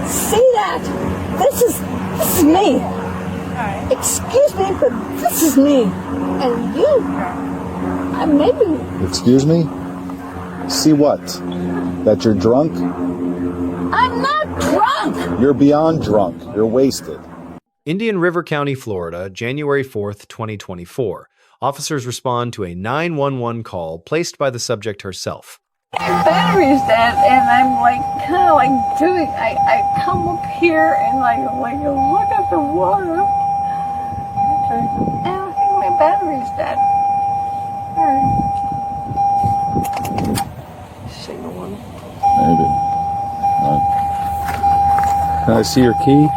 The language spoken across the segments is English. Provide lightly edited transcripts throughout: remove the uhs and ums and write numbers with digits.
See that? This is me. Alright. Excuse me, but this is me. And you, maybe. Excuse me? See what? That you're drunk? I'm not drunk. You're beyond drunk. You're wasted. Indian River County, Florida, January 4th, 2024. Officers respond to a 911 call placed by the subject herself. My battery's dead, and I'm like, kind of like doing, I come up here and like look at the water. And I think my battery's dead. Alright. Signal one. Maybe. Can I see your key?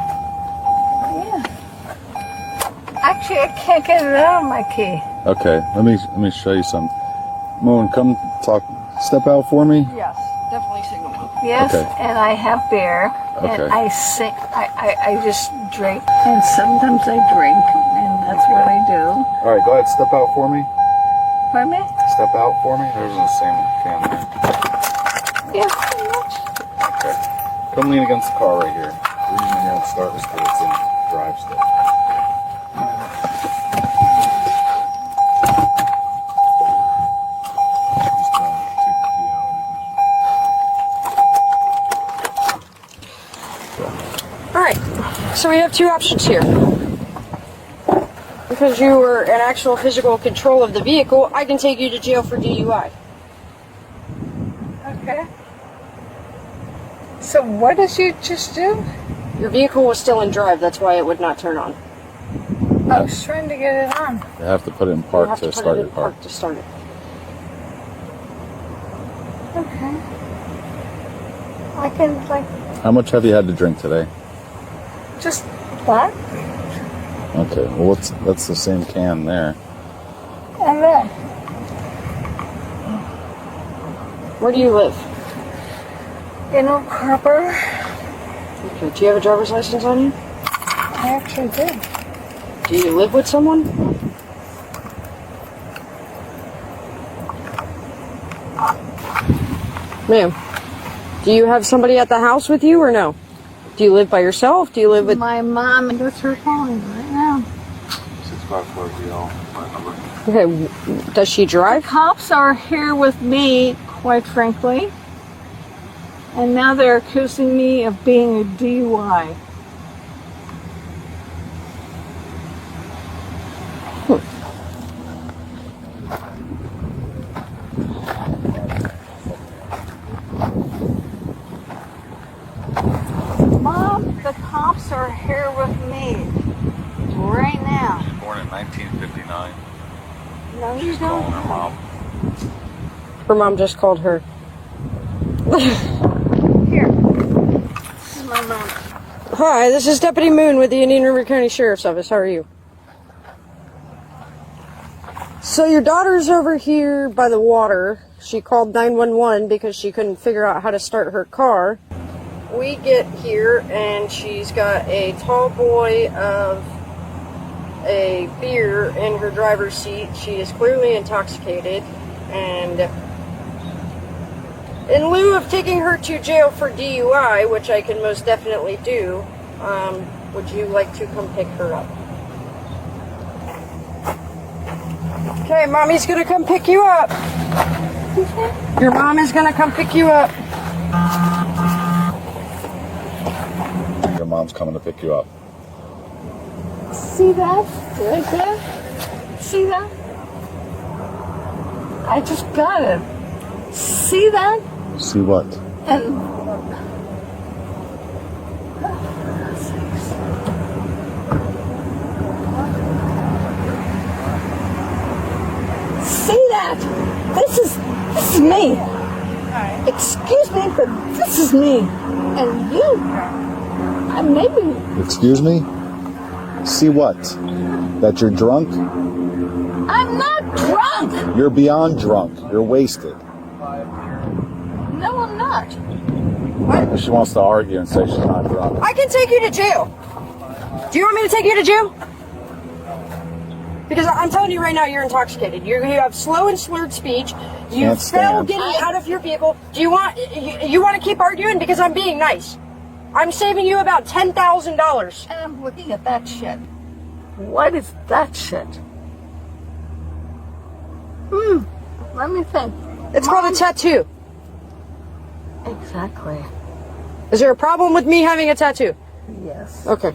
Yeah. Actually, I can't get it out of my key. Okay, let me show you something. Moon, come talk. Step out for me. Yes, definitely signal one. Yes, Okay. and I have beer, Okay. and I sing. I just drink, and sometimes I drink, and that's what I do. All right, go ahead. Step out for me. Pardon me? Step out for me. There's the same can there. Yeah, pretty much. Okay. Come lean against the car right here. The reason you don't start is because it's in drive still. Alright, so we have two options here. Because you were in actual physical control of the vehicle, I can take you to jail for DUI. Okay. So what did you just do? Your vehicle was still in drive, that's why it would not turn on. I was trying to get it on. You have to put it in You park have to to put start it your in car. park to start it. Okay. I can How much have you had to drink today? just that Okay, well, that's the same can there. and that. Where do you live? In Oak Harbor, Okay, do you have a driver's license on you? I actually did. Do you live with someone? Ma'am, do you have somebody at the house with you or no? Do you live by yourself? Do you live with... My mom, and that's her calling right now. 654 number. Okay, does she drive? Cops are here with me, quite frankly, and now they're accusing me of being a DUI. Mom, the cops are here with me right now. Born in 1959. No, you She's calling don't. her mom. Her mom just called her. Here. This is my mom. Hi, this is Deputy Moon with the Indian River County Sheriff's Office. How are you? So your daughter's over here by the water. She called 911 because she couldn't figure out how to start her car. We get here and she's got a tall boy of a beer in her driver's seat. She is clearly intoxicated, and in lieu of taking her to jail for DUI, which I can most definitely do, would you like to come pick her up? Okay, Mommy's gonna come pick you up. Your mom is gonna come pick you up. Your mom's coming to pick you up. See that? Right there? See that? I just got it. See that? See what? And see that? This is me. Excuse me, but this is me. And you, maybe. Excuse me? See what? That you're drunk? I'm not drunk. You're beyond drunk. You're wasted. No, I'm not. She wants to argue and say she's not drunk. I can take you to jail. Do you want me to take you to jail? Because I'm telling you right now, you're intoxicated. You have slow and slurred speech. You Can't fail stand. getting out of your vehicle. Do you want to keep arguing? Because I'm being nice. I'm saving you about $10,000. And I'm looking at that shit. What is that shit? Let me think. It's called a tattoo. Exactly. Is there a problem with me having a tattoo? Yes. Okay.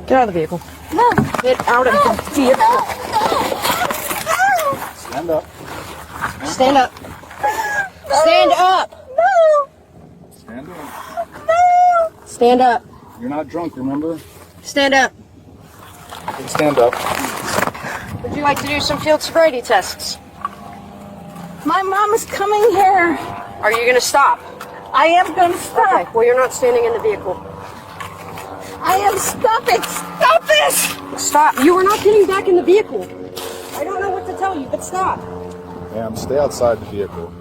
Get out of the vehicle. No. Get out of the vehicle. Stand up. Stand up. Stand up. No. Stand up. No. Stand up. You're not drunk, remember? Stand up. You can stand up. Would you like to do some field sobriety tests? My mom is coming here. Are you going to stop? I am going to stop. Okay, well, you're not standing in the vehicle. I am stopping. Stop it. Stop. You are not getting back in the vehicle. I don't know what to tell you, but stop. Ma'am, stay outside the vehicle.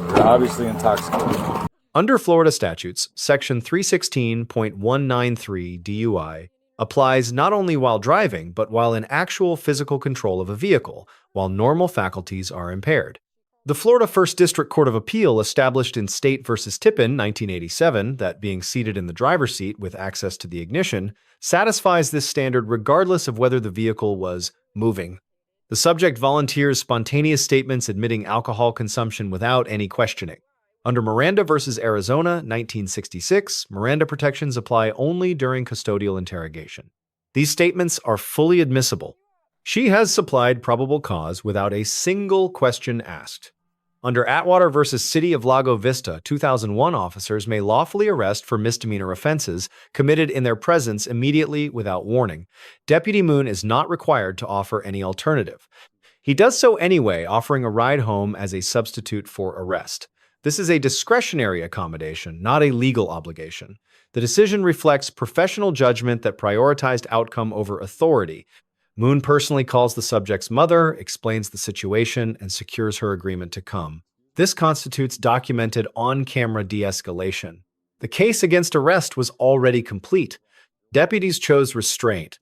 You're obviously intoxicated. Under Florida statutes, Section 316.193 DUI applies not only while driving, but while in actual physical control of a vehicle, while normal faculties are impaired. The Florida First District Court of Appeal established in State v. Tippin, 1987, that being seated in the driver's seat with access to the ignition satisfies this standard regardless of whether the vehicle was moving. The subject volunteers spontaneous statements admitting alcohol consumption without any questioning. Under Miranda v. Arizona, 1966, Miranda protections apply only during custodial interrogation. These statements are fully admissible. She has supplied probable cause without a single question asked. Under Atwater v. City of Lago Vista, 2001 officers may lawfully arrest for misdemeanor offenses committed in their presence immediately without warning. Deputy Moon is not required to offer any alternative. He does so anyway, offering a ride home as a substitute for arrest. This is a discretionary accommodation, not a legal obligation. The decision reflects professional judgment that prioritized outcome over authority. Moon personally calls the subject's mother, explains the situation, and secures her agreement to come. This constitutes documented on-camera de-escalation. The case against arrest was already complete. Deputies chose restraint.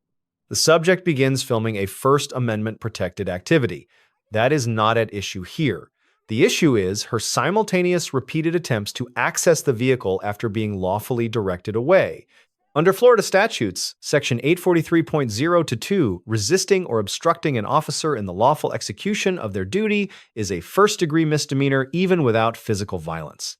The subject begins filming a First Amendment protected activity. That is not at issue here. The issue is her simultaneous repeated attempts to access the vehicle after being lawfully directed away. Under Florida statutes, Section 843.0-2, resisting or obstructing an officer in the lawful execution of their duty is a first-degree misdemeanor even without physical violence.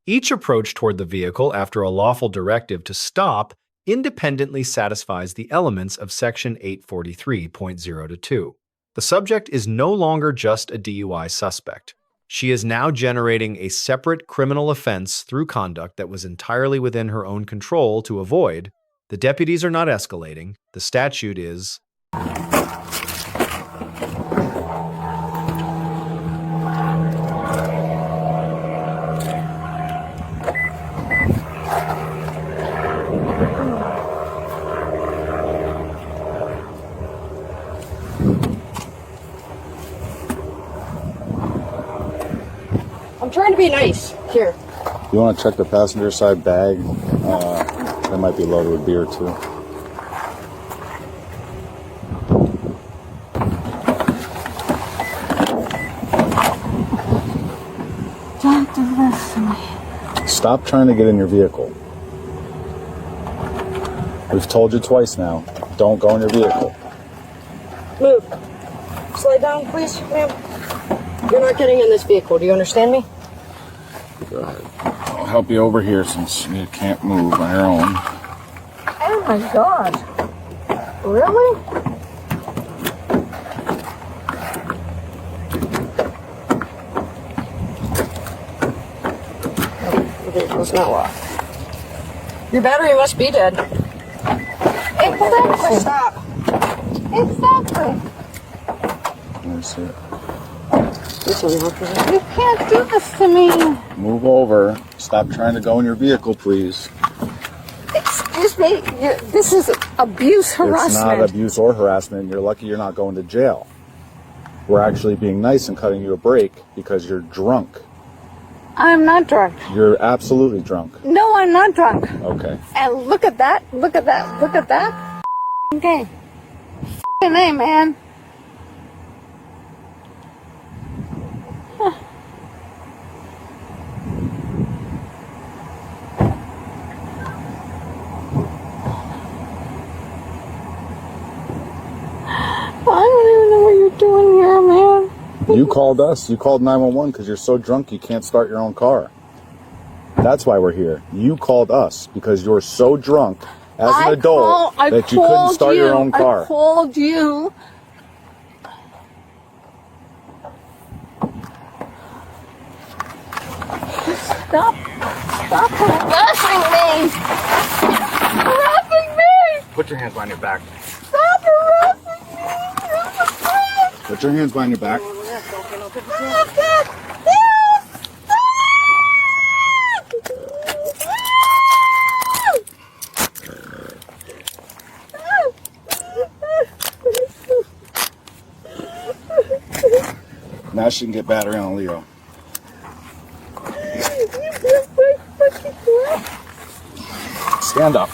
Each approach toward the vehicle after a lawful directive to stop independently satisfies the elements of Section 843.0-2. The subject is no longer just a DUI suspect. She is now generating a separate criminal offense through conduct that was entirely within her own control to avoid. The deputies are not escalating. The statute is. I'm trying to be nice. Here. You want to check the passenger side bag? That might be loaded with beer too. Don't do this to me. Stop trying to get in your vehicle. We've told you twice now. Don't go in your vehicle. Move. Slow down, please, ma'am. You're not getting in this vehicle. Do you understand me? Go ahead. I'll help you over here since you can't move on your own. Oh my God. Really? The vehicle's not locked. Your battery must be dead. Exactly. Stop. Exactly. Let me see it. This one, huh? You can't do this to me. Move over. Stop trying to go in your vehicle, please. Excuse me. This is abuse, harassment. It's not abuse or harassment. You're lucky you're not going to jail. We're actually being nice and cutting you a break because you're drunk. I'm not drunk. You're absolutely drunk. No, I'm not drunk. Okay. And look at that. Look at that. Look at that. Okay. F***ing A, man. You called us. You called 911 because you're so drunk you can't start your own car. That's why we're here. You called us because you're so drunk as an adult that you couldn't start your own car. I called you. Stop harassing me! Harassing me! Put your hands behind your back. Stop harassing me! I'm afraid! Put your hands behind your back. Now she can get battery on Leo. Stand up.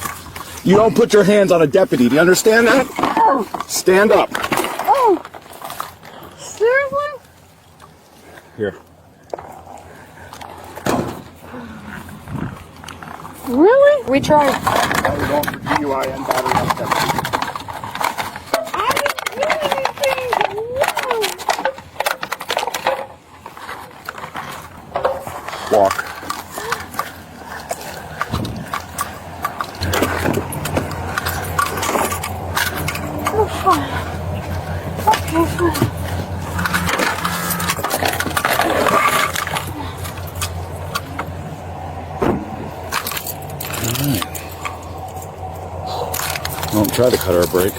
You don't put your hands on a deputy. Do you understand that? Oh. Stand up. Oh. Seriously? Here. Really? We tried. Now we're going for DUI and battery on deputy. I didn't do anything. No. Walk. Oh, fine. Okay, fine. Don't try to cut her a break.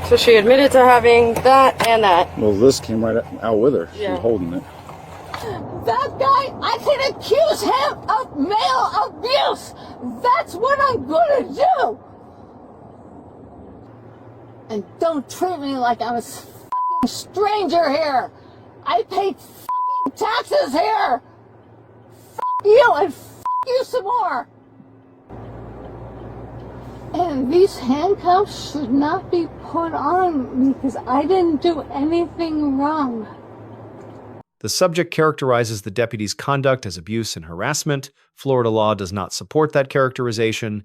So she admitted to having that and that. Well, this came right out with her. She Yeah. was holding it. That guy, I can accuse him of male abuse. That's what I'm gonna do. And don't treat me like I'm a fucking stranger here. I pay fucking taxes here. Fuck you and fuck you some more. And these handcuffs should not be put on me because I didn't do anything wrong. The subject characterizes the deputy's conduct as abuse and harassment. Florida law does not support that characterization.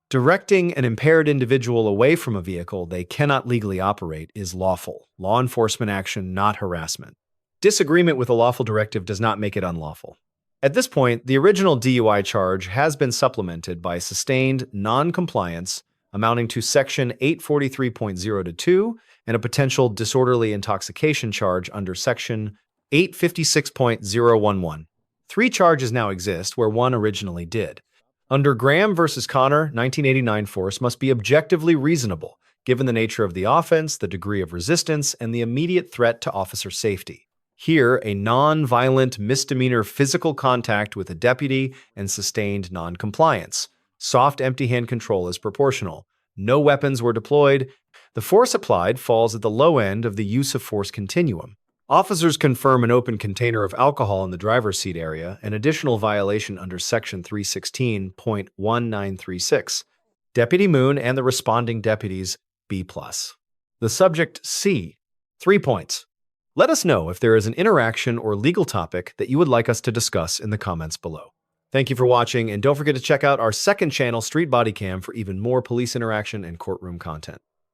Directing an impaired individual away from a vehicle they cannot legally operate is lawful. Law enforcement action, not harassment. Disagreement with a lawful directive does not make it unlawful. At this point, the original DUI charge has been supplemented by sustained non-compliance amounting to Section 843.022 and a potential disorderly intoxication charge under Section 856.011. 3 charges now exist where one originally did. Under Graham v. Connor, 1989 force must be objectively reasonable, given the nature of the offense, the degree of resistance, and the immediate threat to officer safety. Here, a non-violent misdemeanor physical contact with a deputy and sustained non-compliance. Soft empty hand control is proportional. No weapons were deployed. The force applied falls at the low end of the use of force continuum. Officers confirm an open container of alcohol in the driver's seat area, an additional violation under Section 316.1936. Deputy Moon and the responding deputies, B+. The subject, C. 3 points. Let us know if there is an interaction or legal topic that you would like us to discuss in the comments below. Thank you for watching, and don't forget to check out our second channel, Street Bodycam, for even more police interaction and courtroom content.